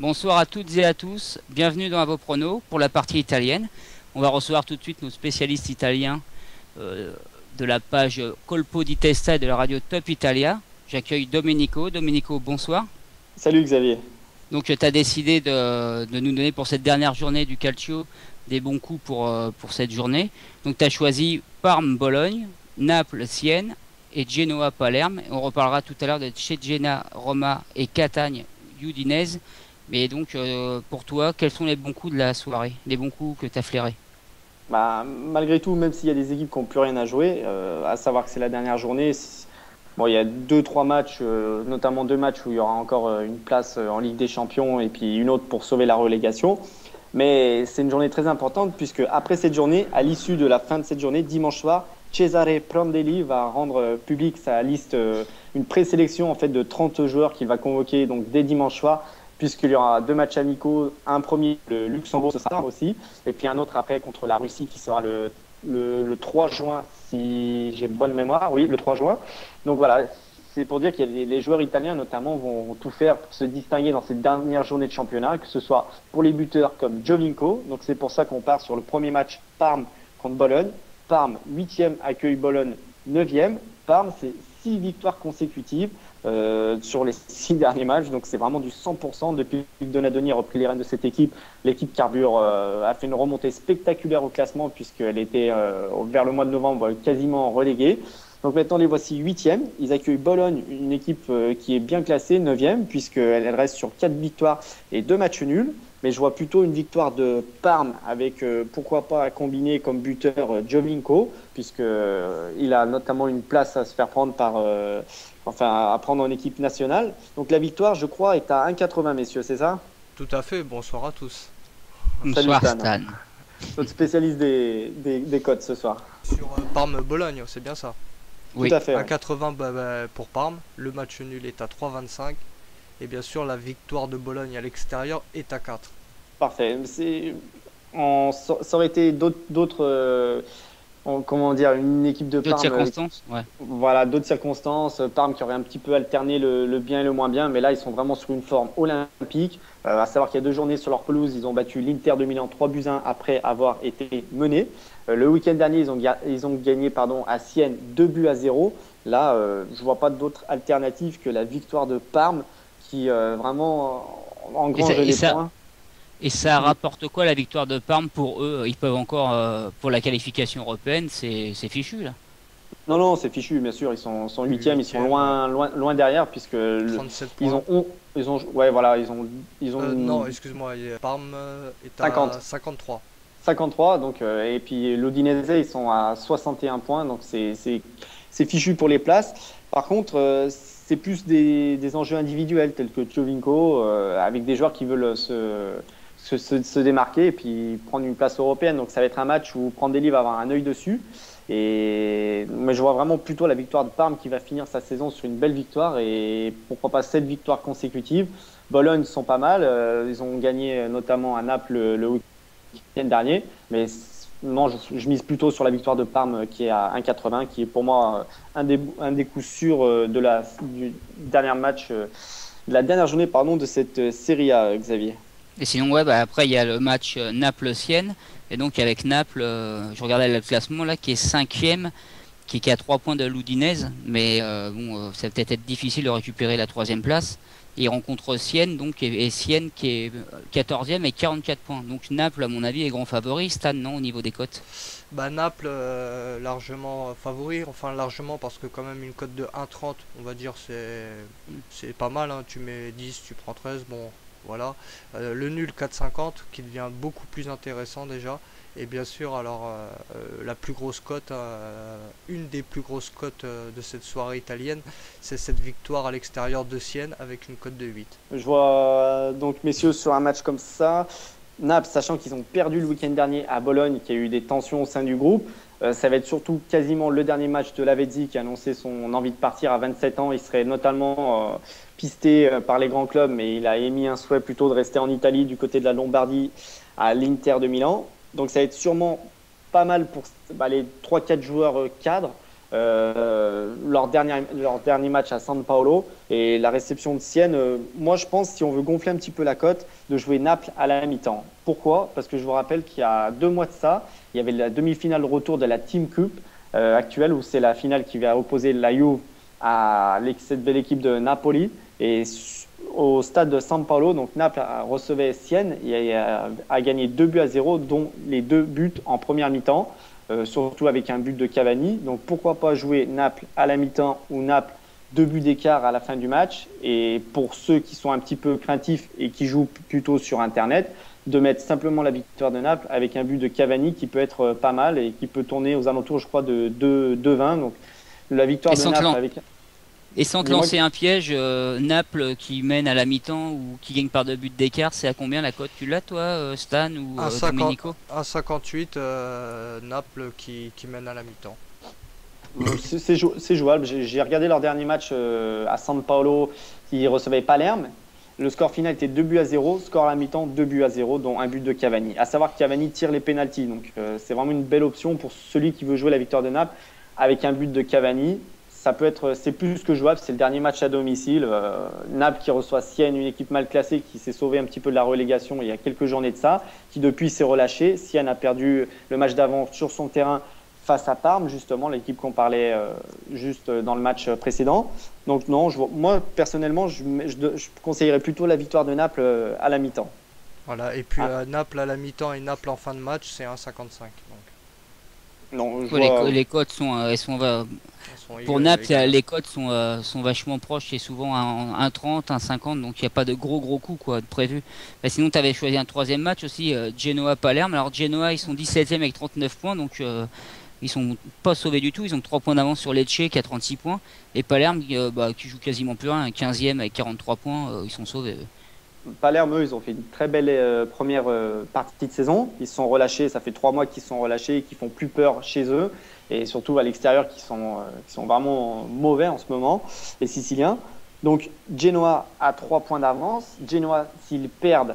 Bonsoir à toutes et à tous, bienvenue dans vos pronos pour la partie italienne. On va recevoir tout de suite nos spécialistes italiens euh, de la page Colpo di Testa et de la radio Top Italia. J'accueille Domenico. Domenico, bonsoir. Salut Xavier. Donc tu as décidé de nous donner pour cette dernière journée du Calcio des bons coups pour cette journée. Donc tu as choisi Parme-Bologne, Naples-Sienne et Genoa-Palerme. On reparlera tout à l'heure de Cesena, Roma et Catagne-Udinese. Mais donc, pour toi, quels sont les bons coups de la soirée? Les bons coups que tu as flairés? Malgré tout, même s'il y a des équipes qui n'ont plus rien à jouer, à savoir que c'est la dernière journée, bon, il y a 2-3 matchs, notamment 2 matchs où il y aura encore une place en Ligue des Champions et puis une autre pour sauver la relégation. Mais c'est une journée très importante puisque après cette journée, à l'issue de la fin de cette journée, dimanche soir, Cesare Prandelli va rendre public sa liste, une présélection en fait de 30 joueurs qu'il va convoquer donc dès dimanche soir, puisqu'il y aura 2 matchs amicaux, un premier, le Luxembourg, ce sera aussi, et puis un autre après contre la Russie qui sera le 3 juin, si j'ai bonne mémoire, oui, le 3 juin. Donc voilà, c'est pour dire que les joueurs italiens notamment vont tout faire pour se distinguer dans cette dernière journée de championnat, que ce soit pour les buteurs comme Giovinco, donc c'est pour ça qu'on part sur le premier match Parme contre Bologne. Parme, 8e, accueille Bologne, 9e. Parme, c'est 6 victoires consécutives sur les 6 derniers matchs. Donc c'est vraiment du 100%. Depuis que Donadoni a repris les rênes de cette équipe, l'équipe carbure a fait une remontée spectaculaire au classement puisqu'elle était vers le mois de novembre quasiment reléguée. Donc maintenant les voici 8e. Ils accueillent Bologne, une équipe qui est bien classée, 9e, puisqu'elle reste sur 4 victoires et 2 matchs nuls. Mais je vois plutôt une victoire de Parme avec pourquoi pas combiner comme buteur Giovinco, puisqu'il a notamment une place à se faire prendre à prendre en équipe nationale. Donc la victoire, je crois, est à 1,80, messieurs, c'est ça? Tout à fait, bonsoir à tous. Bonsoir Salut Stan. Notre spécialiste des cotes ce soir. Sur Parme-Bologne, c'est bien ça. Oui. Tout à fait. 1,80 pour Parme, le match nul est à 3,25 et bien sûr la victoire de Bologne à l'extérieur est à 4. Parfait. Ça aurait été d'autres comment dire, une équipe de D'autres Parme. circonstances, ouais. Voilà, d'autres circonstances. Parme qui aurait un petit peu alterné le bien et le moins bien, mais là ils sont vraiment sur une forme olympique. À savoir qu'il y a 2 journées sur leur pelouse, ils ont battu l'Inter de Milan 3-1 après avoir été menés. Le week-end dernier, ils ont gagné à Sienne 2-0. Là, je vois pas d'autre alternative que la victoire de Parme qui vraiment engrange les points. Et ça rapporte quoi la victoire de Parme pour eux? Ils peuvent encore, pour la qualification européenne, c'est fichu là. Non, c'est fichu, bien sûr. Ils sont 8e, ils sont loin derrière puisque 37 points. Non, excuse-moi, Parme est à 53. 53, donc, et puis l'Udinese, ils sont à 61 points, donc c'est fichu pour les places. Par contre, c'est plus des enjeux individuels tels que Giovinco, avec des joueurs qui veulent se démarquer et puis prendre une place européenne. Donc ça va être un match où Prandelli va avoir un œil dessus. Mais je vois vraiment plutôt la victoire de Parme qui va finir sa saison sur une belle victoire et pourquoi pas 7 victoires consécutives. Bologne sont pas mal, ils ont gagné notamment à Naples le week-end dernier, mais non, je mise plutôt sur la victoire de Parme qui est à 1,80, qui est pour moi un des coups sûrs du dernier match, de la dernière journée de cette Serie A, Xavier. Et sinon, ouais, après il y a le match Naples-Sienne. Et donc avec Naples, je regardais le classement là, qui est 5e, qui est à 3 points de l'Udinese. Mais ça va peut-être être difficile de récupérer la 3e place. Et il rencontre Sienne, et Sienne qui est 14e et 44 points. Donc Naples, à mon avis, est grand favori. Stan, non, au niveau des cotes? Naples, largement favori. Enfin, largement parce que quand même une cote de 1,30, on va dire, c'est pas mal. Hein. Tu mets 10, tu prends 13, bon... Voilà, le nul 4,50 qui devient beaucoup plus intéressant déjà. Et bien sûr, alors la plus grosse cote, une des plus grosses cotes de cette soirée italienne, c'est cette victoire à l'extérieur de Sienne avec une cote de 8. Je vois donc, messieurs, sur un match comme ça, Naples, sachant qu'ils ont perdu le week-end dernier à Bologne, qu'il y a eu des tensions au sein du groupe, ça va être surtout quasiment le dernier match de Lavezzi qui a annoncé son envie de partir à 27 ans. Il serait notamment pisté par les grands clubs, mais il a émis un souhait plutôt de rester en Italie du côté de la Lombardie à l'Inter de Milan. Donc ça va être sûrement pas mal pour les 3-4 joueurs cadres. leur dernier match à San Paolo et la réception de Sienne. Moi, je pense, si on veut gonfler un petit peu la cote, de jouer Naples à la mi-temps. Pourquoi? Parce que je vous rappelle qu'il y a 2 mois de ça, il y avait la demi-finale retour de la Team Cup actuelle, où c'est la finale qui va opposer la Juve à cette belle équipe de Napoli. Et au stade de San Paolo, donc Naples recevait Sienne et a gagné 2-0, dont les 2 buts en première mi-temps. Surtout avec un but de Cavani. Donc pourquoi pas jouer Naples à la mi-temps ou Naples 2 buts d'écart à la fin du match. Et pour ceux qui sont un petit peu craintifs et qui jouent plutôt sur Internet, de mettre simplement la victoire de Naples avec un but de Cavani qui peut être pas mal et qui peut tourner aux alentours, je crois, de 2-20. Donc la victoire de Naples avec... Et sans te lancer un piège, Naples qui mène à la mi-temps ou qui gagne par 2 buts d'écart, c'est à combien la cote? Tu l'as toi, Stan ou Domenico? 1,58 Naples qui mène à la mi-temps. C'est jouable. J'ai regardé leur dernier match à San Paolo, qui recevait Palerme. Le score final était 2-0, score à la mi-temps 2-0, dont un but de Cavani. À savoir que Cavani tire les pénaltys, donc c'est vraiment une belle option pour celui qui veut jouer la victoire de Naples avec un but de Cavani. C'est plus que jouable. C'est le dernier match à domicile. Naples qui reçoit Sienne, une équipe mal classée qui s'est sauvée un petit peu de la relégation il y a quelques journées de ça, qui depuis s'est relâchée. Sienne a perdu le match d'avant sur son terrain face à Parme, justement, l'équipe qu'on parlait juste dans le match précédent. Donc non, moi personnellement, je conseillerais plutôt la victoire de Naples à la mi-temps. Voilà, et puis Naples à la mi-temps et Naples en fin de match, c'est 1,55. Non, les cotes sont, pour Naples, les cotes sont vachement proches, c'est souvent un 1,30, 1,50, donc il n'y a pas de gros coups quoi, de prévu. Bah, sinon, tu avais choisi un 3e match aussi, Genoa-Palerme. Alors Genoa, ils sont 17e avec 39 points, donc ils sont pas sauvés du tout. Ils ont 3 points d'avance sur Lecce qui a 36 points. Et Palerme, qui joue quasiment plus rien, 15e avec 43 points, ils sont sauvés. Palerme, eux, ils ont fait une très belle première partie de saison. Ils se sont relâchés, ça fait 3 mois qu'ils sont relâchés et qu'ils font plus peur chez eux. Et surtout à l'extérieur, qui sont vraiment mauvais en ce moment, les Siciliens. Donc Genoa a 3 points d'avance. Genoa, s'ils perdent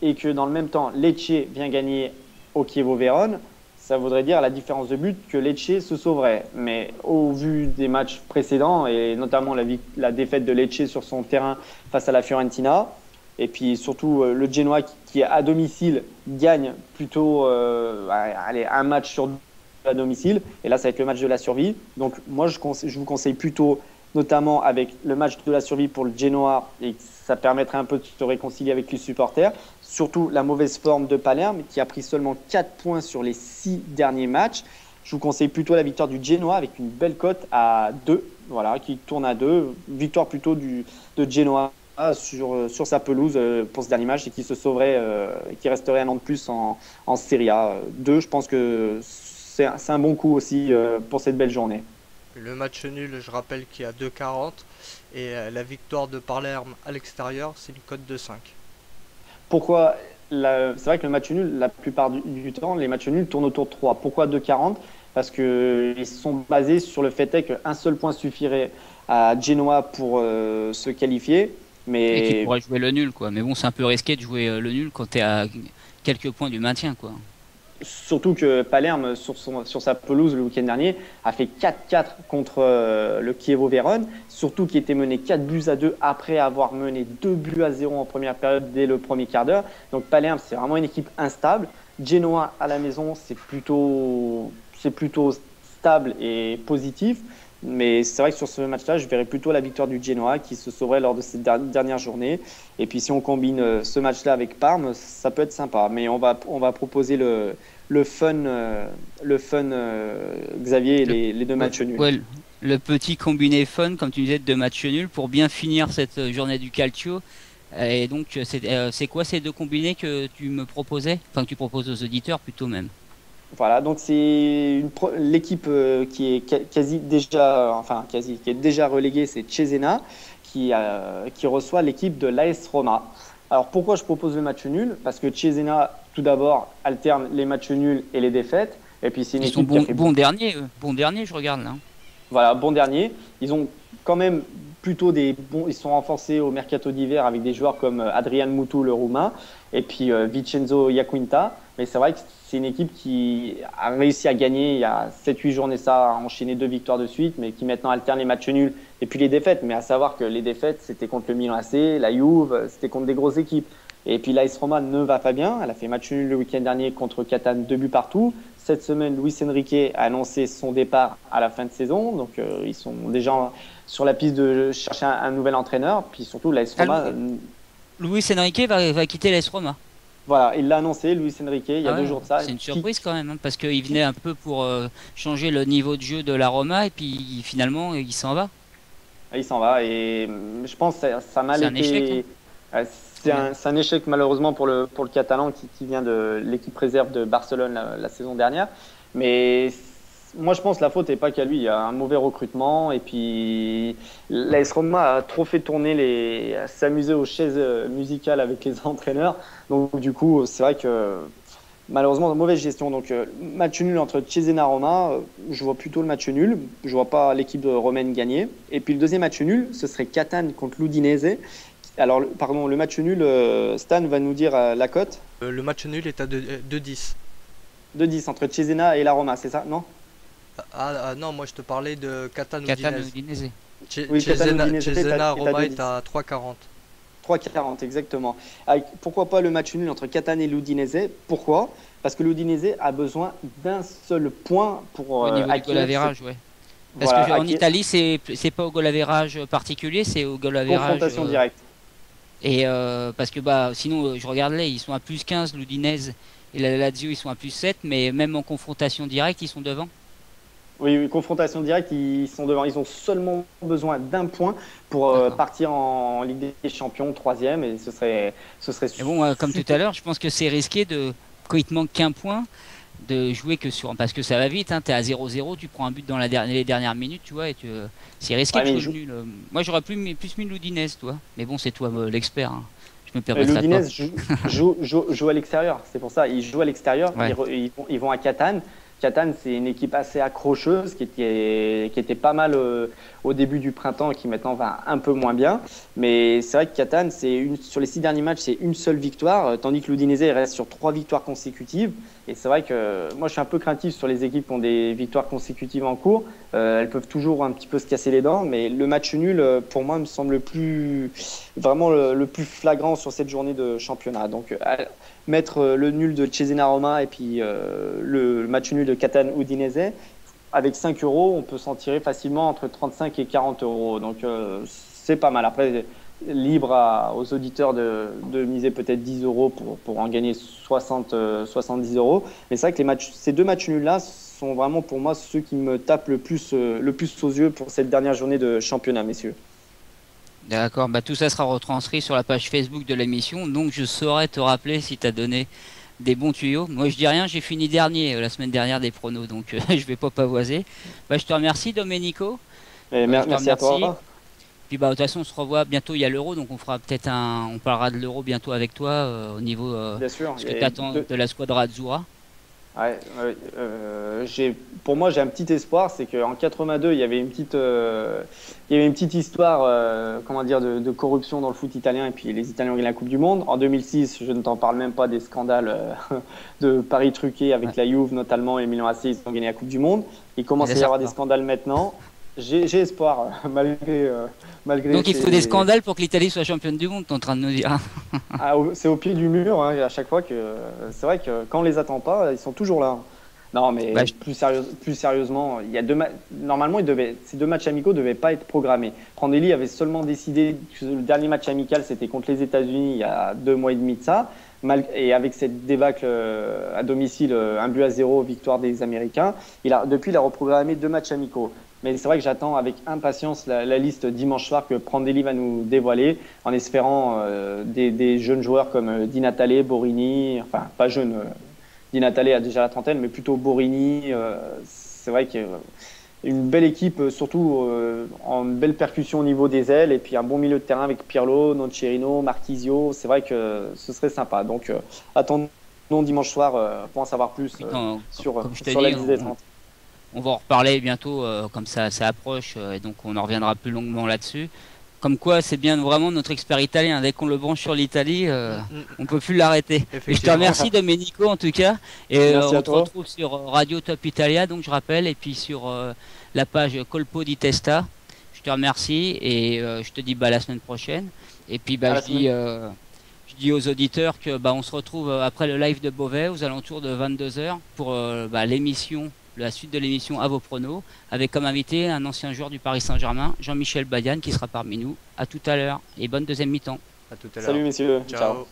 et que dans le même temps, Lecce vient gagner au Chievo Vérone, ça voudrait dire à la différence de but que Lecce se sauverait. Mais au vu des matchs précédents, et notamment la défaite de Lecce sur son terrain face à la Fiorentina, et puis surtout le Genoa qui à domicile gagne plutôt un match sur 2 à domicile, et là ça va être le match de la survie. Donc moi je vous conseille plutôt, notamment avec le match de la survie pour le Genoa, et ça permettrait un peu de se réconcilier avec les supporters, surtout la mauvaise forme de Palerme qui a pris seulement 4 points sur les 6 derniers matchs. Je vous conseille plutôt la victoire du Genoa avec une belle cote à 2, voilà, qui tourne à 2, victoire plutôt de Genoa sur sa pelouse pour ce dernier match, et qui se sauverait, qui resterait un an de plus en Serie A. 2, je pense que c'est un bon coup aussi pour cette belle journée. Le match nul, je rappelle qu'il y a 2,40, et la victoire de Palerme à l'extérieur, c'est une cote de 5. Pourquoi c'est vrai que le match nul, la plupart du temps, les matchs nuls tournent autour de 3. Pourquoi 2,40? Parce qu'ils sont basés sur le fait qu'un seul point suffirait à Genoa pour se qualifier. Et qui pourrait jouer le nul, quoi. Mais bon, c'est un peu risqué de jouer le nul quand tu es à quelques points du maintien, quoi. Surtout que Palerme, sur sa pelouse le week-end dernier, a fait 4-4 contre le Chievo Vérone, surtout qui était mené 4-2 après avoir mené 2-0 en première période dès le premier quart d'heure. Donc Palerme, c'est vraiment une équipe instable. Genoa à la maison, c'est plutôt stable et positif. Mais c'est vrai que sur ce match-là, je verrais plutôt la victoire du Genoa qui se sauverait lors de cette dernière journée. Et puis si on combine ce match-là avec Parme, ça peut être sympa. Mais on va proposer le fun Xavier, et les 2 matchs nuls. Ouais, le petit combiné fun, comme tu disais, de 2 matchs nuls pour bien finir cette journée du Calcio. Et donc, c'est quoi ces 2 combinés que tu me proposais? Enfin, que tu proposes aux auditeurs plutôt même. Voilà, donc c'est l'équipe qui est déjà reléguée, c'est Cesena qui reçoit l'équipe de l'AS Roma. Alors pourquoi je propose le match nul? Parce que Cesena, tout d'abord, alterne les matchs nuls et les défaites. Et puis c'est une équipe qui a fait bon dernier, je regarde là. Voilà, bon dernier. Ils ont quand même plutôt ils sont renforcés au mercato d'hiver avec des joueurs comme Adrian Mutu, le Roumain, et puis Vincenzo Iaquinta. Mais c'est vrai que c'est une équipe qui a réussi à gagner il y a 7-8 journées ça, a enchaîné 2 victoires de suite, mais qui maintenant alterne les matchs nuls et puis les défaites. Mais à savoir que les défaites, c'était contre le Milan AC, la Juve, c'était contre des grosses équipes. Et puis l'AS Roma ne va pas bien. Elle a fait match nul le week-end dernier contre Catane, 2 buts partout. Cette semaine, Luis Enrique a annoncé son départ à la fin de saison. Donc ils sont déjà sur la piste de chercher un nouvel entraîneur. Puis surtout, l'AS Roma... Luis Enrique va quitter l'AS Roma. Voilà, il l'a annoncé, Luis Enrique, il y a 2 jours de ça. C'est une surprise quand même, hein, parce qu'il venait un peu pour changer le niveau de jeu de la Roma, et puis finalement, il s'en va. Il s'en va, et je pense que ça a mal été... C'est un échec, hein. C'est un échec malheureusement pour le Catalan qui vient de l'équipe réserve de Barcelone la saison dernière. Mais moi je pense que la faute n'est pas qu'à lui. Il y a un mauvais recrutement et puis l'AS Roma a trop fait tourner s'amuser aux chaises musicales avec les entraîneurs. Donc du coup c'est vrai que malheureusement mauvaise gestion. Donc match nul entre Cesena Roma, je vois plutôt le match nul. Je vois pas l'équipe romaine gagner. Et puis le deuxième match nul, ce serait Catane contre l'Udinese. Alors, pardon, le match nul, Stan va nous dire la cote. Le match nul est à 2-10. 2-10 entre Cesena et la Roma, c'est ça, non? Non, moi je te parlais de Catane Udinese. Oui, Cesena Roma est à 3,40. 3,40 exactement. Pourquoi pas le match nul entre Catane et l'Udinese? Pourquoi? Parce que l'Udinese a besoin d'un seul point pour au niveau du goal average, ouais. Parce voilà, qu'en Italie, c'est pas au goal average particulier, c'est au goal average. Confrontation directe. Et parce que sinon, je regarde là, ils sont à plus 15, l'Udinese et la Lazio, ils sont à plus 7, mais même en confrontation directe, ils sont devant. Oui, confrontation directe, ils sont devant. Ils ont seulement besoin d'un point pour partir en Ligue des Champions, 3e, et ce serait mais bon, comme tout à l'heure, je pense que c'est risqué quand il te manque qu'un point, de jouer que sur... Parce que ça va vite, hein, t'es à 0-0, tu prends un but dans les dernières minutes, tu vois, et c'est risqué de jouer nul. Moi, j'aurais plus mis l'Udinese, toi. Mais bon, c'est toi l'expert. Hein. Je me permettrai pas. L'Udinese joue à l'extérieur, c'est pour ça. Ils jouent à l'extérieur, ouais. Ils vont à Catane. Catane, c'est une équipe assez accrocheuse qui était pas mal au début du printemps et qui maintenant va un peu moins bien. Mais c'est vrai que Catane, sur les 6 derniers matchs, c'est une seule victoire, tandis que l'Udinese reste sur 3 victoires consécutives. Et c'est vrai que moi, je suis un peu craintif sur les équipes qui ont des victoires consécutives en cours. Elles peuvent toujours un petit peu se casser les dents, mais le match nul, pour moi, me semble vraiment le plus flagrant sur cette journée de championnat. Donc, mettre le nul de Cesena Roma et puis le match nul de Catane Udinese, avec 5 €, on peut s'en tirer facilement entre 35 et 40 €. Donc c'est pas mal. Après, libre aux auditeurs de miser peut-être 10 € pour en gagner 70 €. Mais c'est vrai que ces 2 matchs nuls-là sont vraiment pour moi ceux qui me tapent le plus aux yeux pour cette dernière journée de championnat, messieurs. D'accord, tout ça sera retranscrit sur la page Facebook de l'émission, donc je saurais te rappeler si tu as donné des bons tuyaux. Moi je dis rien, j'ai fini dernier la semaine dernière des pronos, donc je vais pas pavoiser. Je te remercie Domenico. Merci à toi. Puis de toute façon on se revoit bientôt, il y a l'Euro, donc on fera peut-être on parlera de l'Euro bientôt avec toi au niveau ce que tu attends de la squadra Azzurra. Ouais, pour moi j'ai un petit espoir, c'est qu'en 82 il y avait une petite histoire comment dire de corruption dans le foot italien et puis les Italiens ont gagné la Coupe du Monde. En 2006, je ne t'en parle même pas des scandales de paris truqués avec la Juve notamment et Milan AC, ils ont gagné la Coupe du Monde. Il commence à y avoir des scandales maintenant. J'ai espoir malgré. Donc il faut des scandales pour que l'Italie soit championne du monde, t'es en train de nous dire. C'est au pied du mur, hein, à chaque fois que c'est vrai que quand on les attend pas, ils sont toujours là. Non, mais plus sérieusement, il y a normalement ces 2 matchs amicaux devaient pas être programmés. Prandelli avait seulement décidé que le dernier match amical c'était contre les États-Unis il y a 2 mois et demi de ça. Et avec cette débâcle à domicile, 1-0, victoire des Américains, depuis il a reprogrammé 2 matchs amicaux. Mais c'est vrai que j'attends avec impatience la liste dimanche soir que Prandelli va nous dévoiler, en espérant des jeunes joueurs comme Di Natale, Borini, enfin pas jeune, Di Natale a déjà la trentaine, mais plutôt Borini. C'est vrai qu'il y a une belle équipe, surtout en belle percussion au niveau des ailes, et puis un bon milieu de terrain avec Pirlo, Nocerino, Marquisio. C'est vrai que ce serait sympa. Donc attendons dimanche soir pour en savoir plus sur la liste des 30. On va en reparler bientôt, comme ça approche, et donc on en reviendra plus longuement là-dessus. Comme quoi, c'est bien vraiment notre expert italien. Dès qu'on le branche sur l'Italie, on peut plus l'arrêter. Et je te remercie, Domenico, en tout cas. Et on te retrouve sur Radio Top Italia, donc je rappelle, et puis sur la page Colpo di Testa. Je te remercie et je te dis la semaine prochaine. Et puis je dis aux auditeurs que on se retrouve après le live de Beauvais aux alentours de 22h pour l'émission. La suite de l'émission à vos pronos, avec comme invité un ancien joueur du Paris Saint-Germain, Jean-Michel Badiane, qui sera parmi nous. À tout à l'heure et bonne deuxième mi-temps. À tout à l'heure. Salut messieurs. Ciao.